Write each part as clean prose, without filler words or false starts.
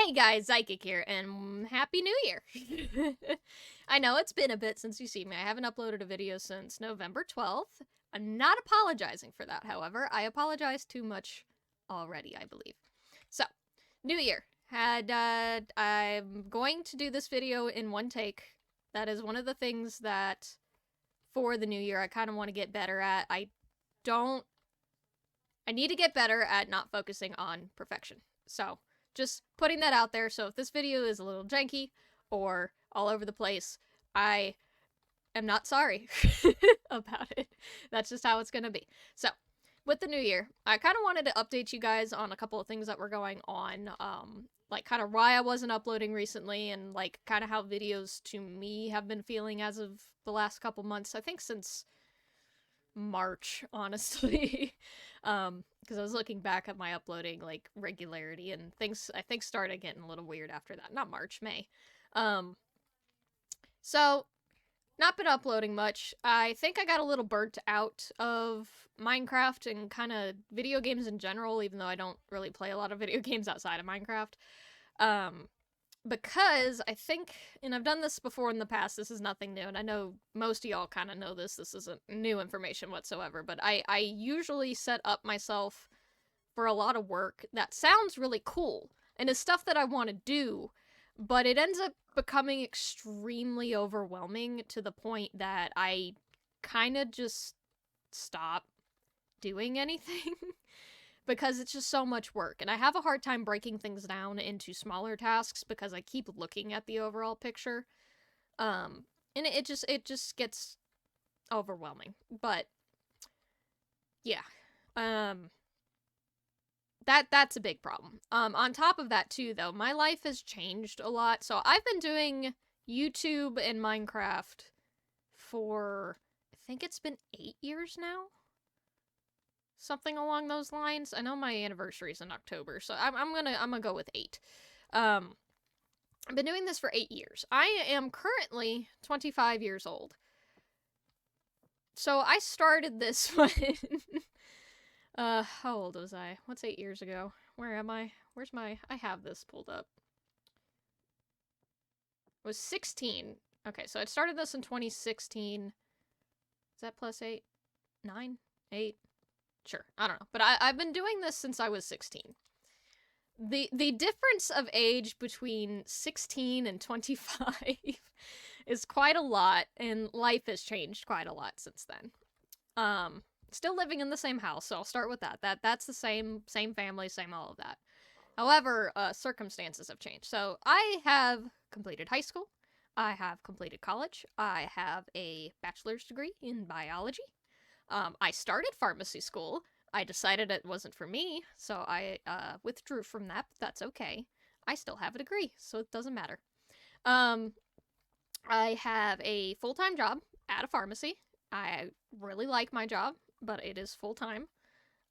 Hey guys, Psychic here, and Happy New Year! I know it's been a bit since you've seen me. I haven't uploaded a video since November 12th. I'm not apologizing for that, however. I apologize too much already, I believe. So, New Year. I'm going to do this video in one take. That is one of the things that, for the New Year, I kind of want to get better at. I need to get better at not focusing on perfection. So, just putting that out there, so if this video is a little janky or all over the place, I am not sorry about it. That's just how it's gonna be. So, with the new year, I kind of wanted to update you guys on a couple of things that were going on, like kind of why I wasn't uploading recently, and like kind of how videos to me have been feeling as of the last couple months. I think since March, honestly. Because I was looking back at my uploading, like, regularity, and things, I think, started getting a little weird after that. Not March, May. So, not been uploading much. I think I got a little burnt out of Minecraft and kind of video games in general, even though I don't really play a lot of video games outside of Minecraft. Because I think, and I've done this before in the past, this is nothing new, and I know most of y'all kind of know this isn't new information whatsoever, but I usually set up myself for a lot of work that sounds really cool, and is stuff that I want to do, but it ends up becoming extremely overwhelming to the point that I kind of just stop doing anything. Because it's just so much work, and I have a hard time breaking things down into smaller tasks because I keep looking at the overall picture, and it just gets overwhelming. But yeah, that's a big problem. On top of that too, though, my life has changed a lot. So I've been doing YouTube and Minecraft for, I think it's been 8 years now. Something along those lines. I know my anniversary is in October, so I'm gonna go with 8. I've been doing this for 8 years. I am currently 25 years old. So I started this when how old was I? What's 8 years ago? Where am I? Where's my, I have this pulled up. I was 16. Okay, so I started this in 2016. Is that plus 8? 9? 8? Sure, I don't know. But I've been doing this since I was 16. The difference of age between 16 and 25 is quite a lot, and life has changed quite a lot since then. Still living in the same house, so I'll start with that. That's the same family, same all of that. However, circumstances have changed. So I have completed high school. I have completed college. I have a bachelor's degree in biology. I started pharmacy school. I decided it wasn't for me, so I withdrew from that, but that's okay. I still have a degree, so it doesn't matter. I have a full-time job at a pharmacy. I really like my job, but it is full-time.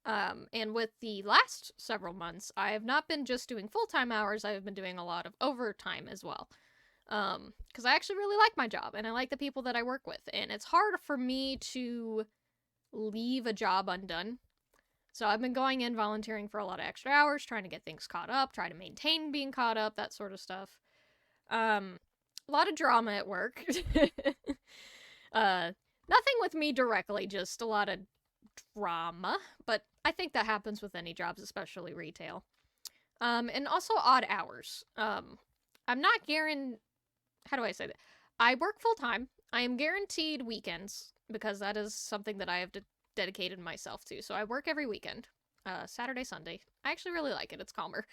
And with the last several months, I have not been just doing full-time hours, I have been doing a lot of overtime as well. Because I actually really like my job, and I like the people that I work with, and it's hard for me to leave a job undone. So I've been going in volunteering for a lot of extra hours, trying to get things caught up, try to maintain being caught up, that sort of stuff. A lot of drama at work. Nothing with me directly, just a lot of drama, but I think that happens with any jobs, especially retail. And also odd hours. I'm not guaranteed, how do I say that? I work full-time. I am guaranteed weekends, because that is something that I have dedicated myself to. So I work every weekend, Saturday, Sunday. I actually really like it. It's calmer.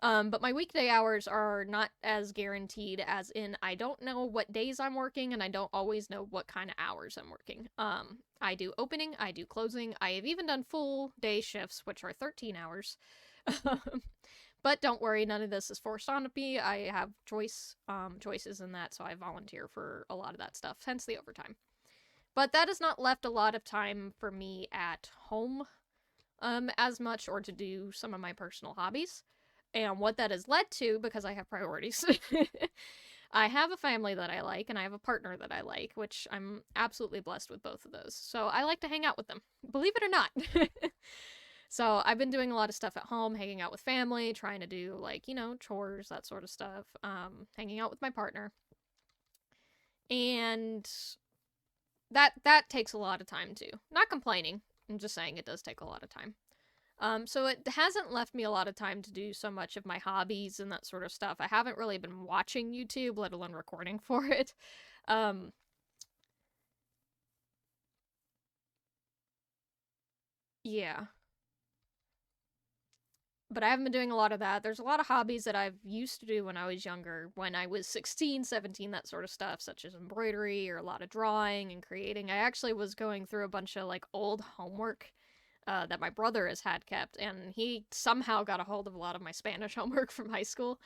But my weekday hours are not as guaranteed, as in I don't know what days I'm working, and I don't always know what kind of hours I'm working. I do opening, I do closing. I have even done full day shifts, which are 13 hours. But don't worry, none of this is forced on me. I have choices in that, so I volunteer for a lot of that stuff, hence the overtime. But that has not left a lot of time for me at home as much, or to do some of my personal hobbies. And what that has led to, because I have priorities, I have a family that I like, and I have a partner that I like, which I'm absolutely blessed with both of those. So I like to hang out with them, believe it or not. So I've been doing a lot of stuff at home, hanging out with family, trying to do like, chores, that sort of stuff, hanging out with my partner. And that takes a lot of time too. Not complaining. I'm just saying it does take a lot of time. So it hasn't left me a lot of time to do so much of my hobbies and that sort of stuff. I haven't really been watching YouTube, let alone recording for it. Um, yeah. But I haven't been doing a lot of that. There's a lot of hobbies that I've used to do when I was younger, when I was 16, 17, that sort of stuff, such as embroidery or a lot of drawing and creating. I actually was going through a bunch of like old homework that my brother has had kept, and he somehow got a hold of a lot of my Spanish homework from high school.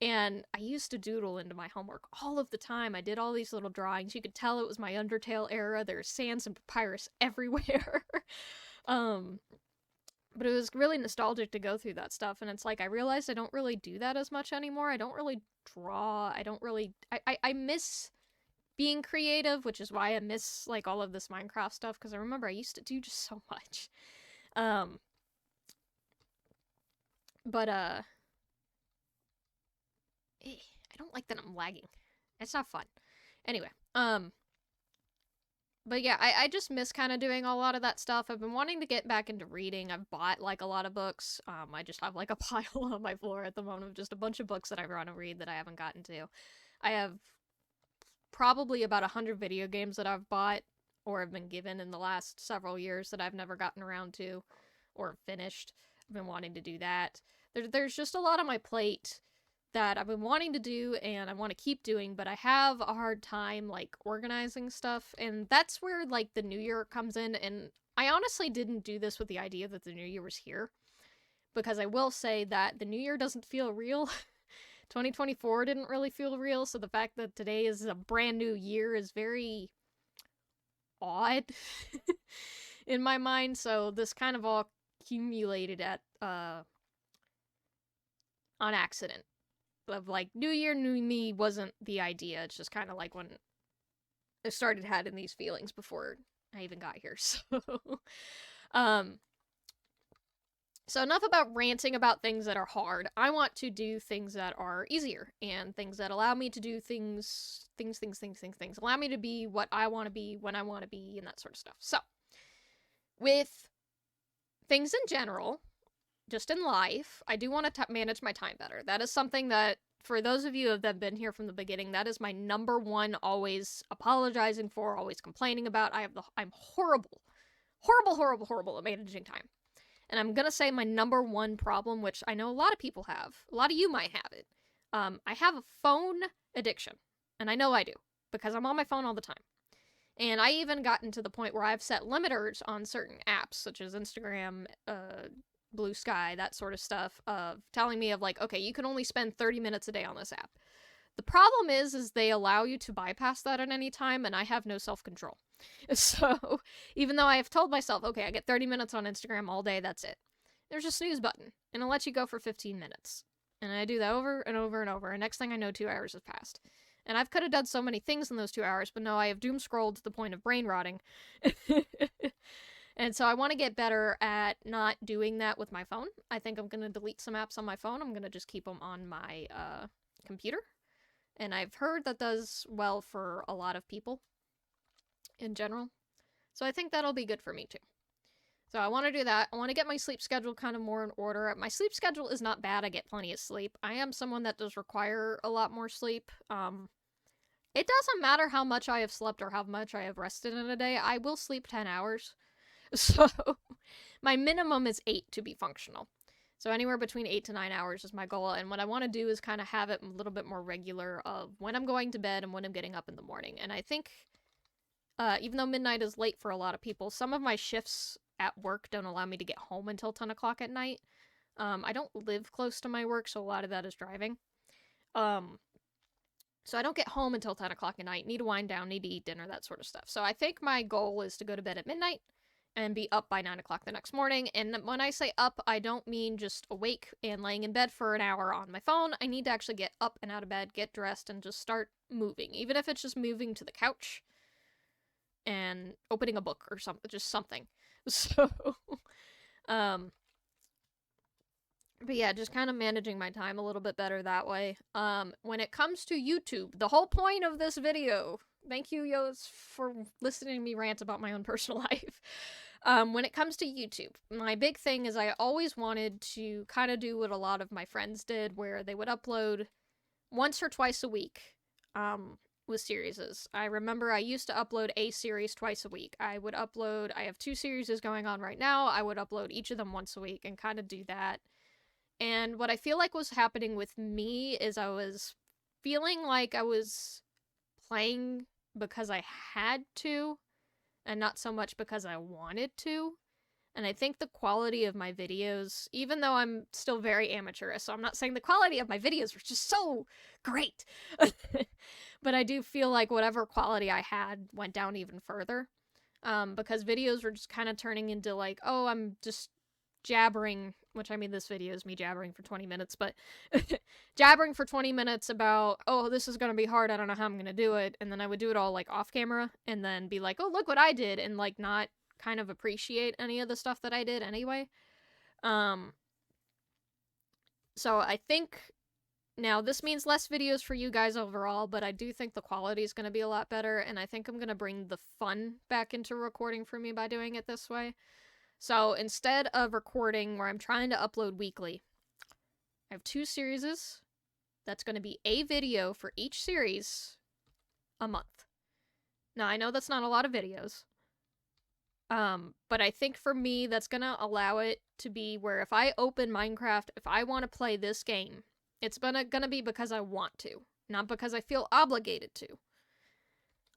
And I used to doodle into my homework all of the time. I did all these little drawings. You could tell it was my Undertale era. There's sands and papyrus everywhere. um, but it was really nostalgic to go through that stuff. And it's like, I realized I don't really do that as much anymore. I don't really draw. I don't really. I miss being creative, which is why I miss like all of this Minecraft stuff, because I remember I used to do just so much. Um, but I don't like that I'm lagging. It's not fun. Anyway, but yeah, I just miss kind of doing a lot of that stuff. I've been wanting to get back into reading. I've bought like a lot of books. I just have like a pile on my floor at the moment of just a bunch of books that I want to read that I haven't gotten to. I have probably about 100 video games that I've bought or have been given in the last several years that I've never gotten around to or finished. I've been wanting to do that. There's just a lot on my plate that I've been wanting to do and I want to keep doing, but I have a hard time like organizing stuff, and that's where like the new year comes in. And I honestly didn't do this with the idea that the new year was here, because I will say that the new year doesn't feel real. 2024 didn't really feel real, so the fact that today is a brand new year is very odd in my mind. So this kind of all accumulated at on accident. Of like, New Year, New Me wasn't the idea. It's just kind of like when I started having these feelings before I even got here. Um, so enough about ranting about things that are hard. I want to do things that are easier and things that allow me to do things. Allow me to be what I want to be when I want to be and that sort of stuff. So, with things in general, just in life, I do want to manage my time better. That is something that, for those of you that have been here from the beginning, that is my number one, always apologizing for, always complaining about. I'm horrible, horrible, horrible, horrible at managing time. And I'm gonna say my number one problem, which I know a lot of people have, a lot of you might have it. I have a phone addiction, and I know I do because I'm on my phone all the time. And I even gotten to the point where I've set limiters on certain apps, such as Instagram, Blue Sky, that sort of stuff, of telling me of like, okay, you can only spend 30 minutes a day on this app. The problem is they allow you to bypass that at any time, and I have no self-control. So, even though I have told myself, okay, I get 30 minutes on Instagram all day, that's it. There's a snooze button, and it'll let you go for 15 minutes. And I do that over and over and over, and next thing I know, 2 hours has passed. And I've could have done so many things in those 2 hours, but no, I have doom scrolled to the point of brain rotting. And so I want to get better at not doing that with my phone. I think I'm going to delete some apps on my phone. I'm going to just keep them on my computer. And I've heard that does well for a lot of people in general. So I think that'll be good for me too. So I want to do that. I want to get my sleep schedule kind of more in order. My sleep schedule is not bad. I get plenty of sleep. I am someone that does require a lot more sleep. It doesn't matter how much I have slept or how much I have rested in a day. I will sleep 10 hours. So my minimum is 8 to be functional. So anywhere between 8 to 9 hours is my goal. And what I want to do is kind of have it a little bit more regular of when I'm going to bed and when I'm getting up in the morning. And I think even though midnight is late for a lot of people, some of my shifts at work don't allow me to get home until 10 o'clock at night. I don't live close to my work, so a lot of that is driving. So I don't get home until 10 o'clock at night. Need to wind down, need to eat dinner, that sort of stuff. So I think my goal is to go to bed at midnight and be up by 9 o'clock the next morning. And when I say up, I don't mean just awake and laying in bed for an hour on my phone. I need to actually get up and out of bed, get dressed, and just start moving. Even if it's just moving to the couch and opening a book or something, just something. So, But yeah, just kind of managing my time a little bit better that way. When it comes to YouTube, the whole point of this video, thank you, Yos, for listening to me rant about my own personal life. When it comes to YouTube, my big thing is I always wanted to kind of do what a lot of my friends did, where they would upload once or twice a week with series. I remember I used to upload a series twice a week. I have 2 series going on right now. I would upload each of them once a week and kind of do that. And what I feel like was happening with me is I was feeling like I was playing because I had to and not so much because I wanted to. And I think the quality of my videos, even though I'm still very amateurish, so I'm not saying the quality of my videos were just so great, but I do feel like whatever quality I had went down even further. Because videos were just kind of turning into like, oh, I'm just jabbering, which I mean, this video is me jabbering for 20 minutes, but jabbering for 20 minutes about, oh, this is going to be hard. I don't know how I'm going to do it. And then I would do it all like off camera and then be like, oh, look what I did. And like not kind of appreciate any of the stuff that I did anyway. So I think now this means less videos for you guys overall, but I do think the quality is going to be a lot better. And I think I'm going to bring the fun back into recording for me by doing it this way. So instead of recording where I'm trying to upload weekly, I have 2 series. That's going to be a video for each series a month. Now, I know that's not a lot of videos. But I think for me, that's going to allow it to be where if I open Minecraft, if I want to play this game, it's going to be because I want to, not because I feel obligated to.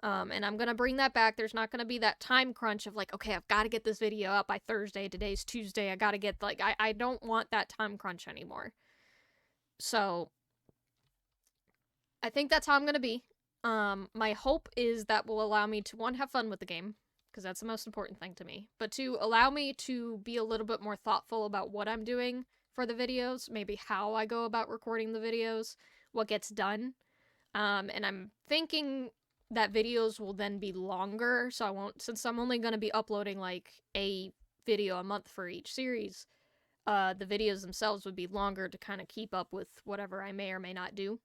And I'm gonna bring that back. There's not gonna be that time crunch of like, okay, I've got to get this video up by Thursday. Today's Tuesday. I gotta get like, I don't want that time crunch anymore. So I think that's how I'm gonna be. My hope is that will allow me to, one, have fun with the game, because that's the most important thing to me, but to allow me to be a little bit more thoughtful about what I'm doing for the videos, maybe how I go about recording the videos, what gets done. And I'm thinking that videos will then be longer, so I won't, since I'm only going to be uploading like a video a month for each series, the videos themselves would be longer to kind of keep up with whatever I may or may not do.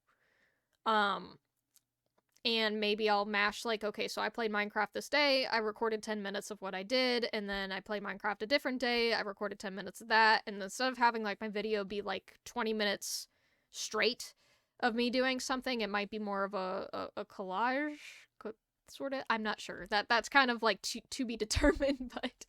And maybe I'll mash like, okay, so I played Minecraft this day, I recorded 10 minutes of what I did, and then I played Minecraft a different day, I recorded 10 minutes of that, and instead of having like my video be like 20 minutes straight of me doing something, it might be more of a collage, sort of. I'm not sure. That's kind of like to be determined, but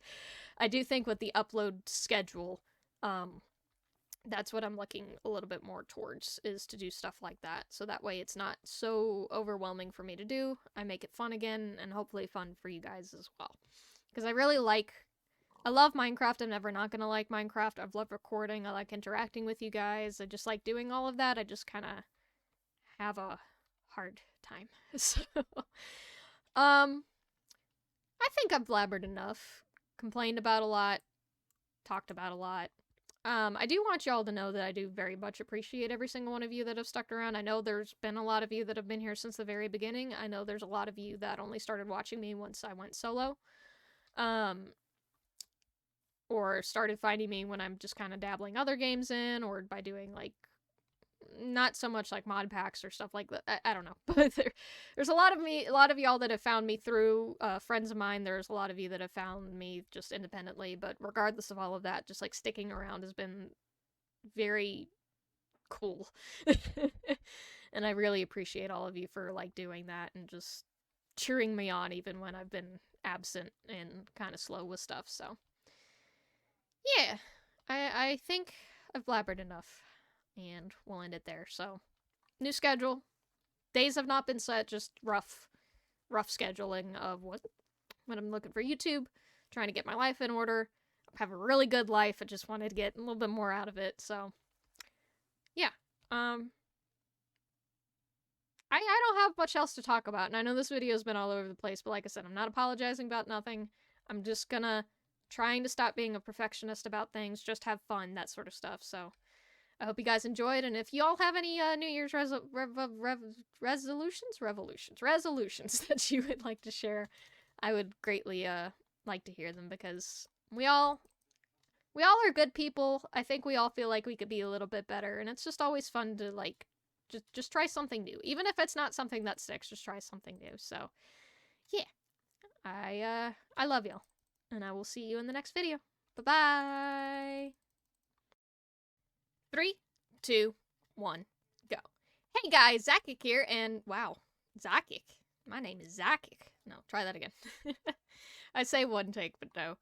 I do think with the upload schedule, that's what I'm looking a little bit more towards, is to do stuff like that. So that way it's not so overwhelming for me to do. I make it fun again, and hopefully fun for you guys as well. Because I love Minecraft. I'm never not gonna like Minecraft. I've loved recording. I like interacting with you guys. I just like doing all of that. I just kind of have a hard time. So, I think I've blabbered enough. Complained about a lot. Talked about a lot. I do want y'all to know that I do very much appreciate every single one of you that have stuck around. I know there's been a lot of you that have been here since the very beginning. I know there's a lot of you that only started watching me once I went solo. Or started finding me when I'm just kind of dabbling other games in, or by doing like, not so much like mod packs or stuff like that. I don't know, but there's a lot of y'all that have found me through friends of mine. There's a lot of you that have found me just independently, but regardless of all of that, just like sticking around has been very cool. And I really appreciate all of you for like doing that and just cheering me on even when I've been absent and kind of slow with stuff. So yeah, I think I've blabbered enough. And we'll end it there. So, new schedule. Days have not been set, just rough scheduling of what I'm looking for YouTube, trying to get my life in order. I have a really good life. I just wanted to get a little bit more out of it. So, yeah. I don't have much else to talk about. And I know this video's been all over the place, but like I said, I'm not apologizing about nothing. I'm just trying to stop being a perfectionist about things, just have fun, that sort of stuff. So, I hope you guys enjoyed, and if y'all have any New Year's resolutions that you would like to share, I would greatly like to hear them, because we all we all are good people. I think we all feel like we could be a little bit better, and it's just always fun to like just try something new. Even if it's not something that sticks, just try something new. So, yeah. I love y'all, and I will see you in the next video. Bye-bye. 3, 2, 1, go. Hey guys, Zakik here, and wow, Zakik. My name is Zakik. No, try that again. I say one take, but no.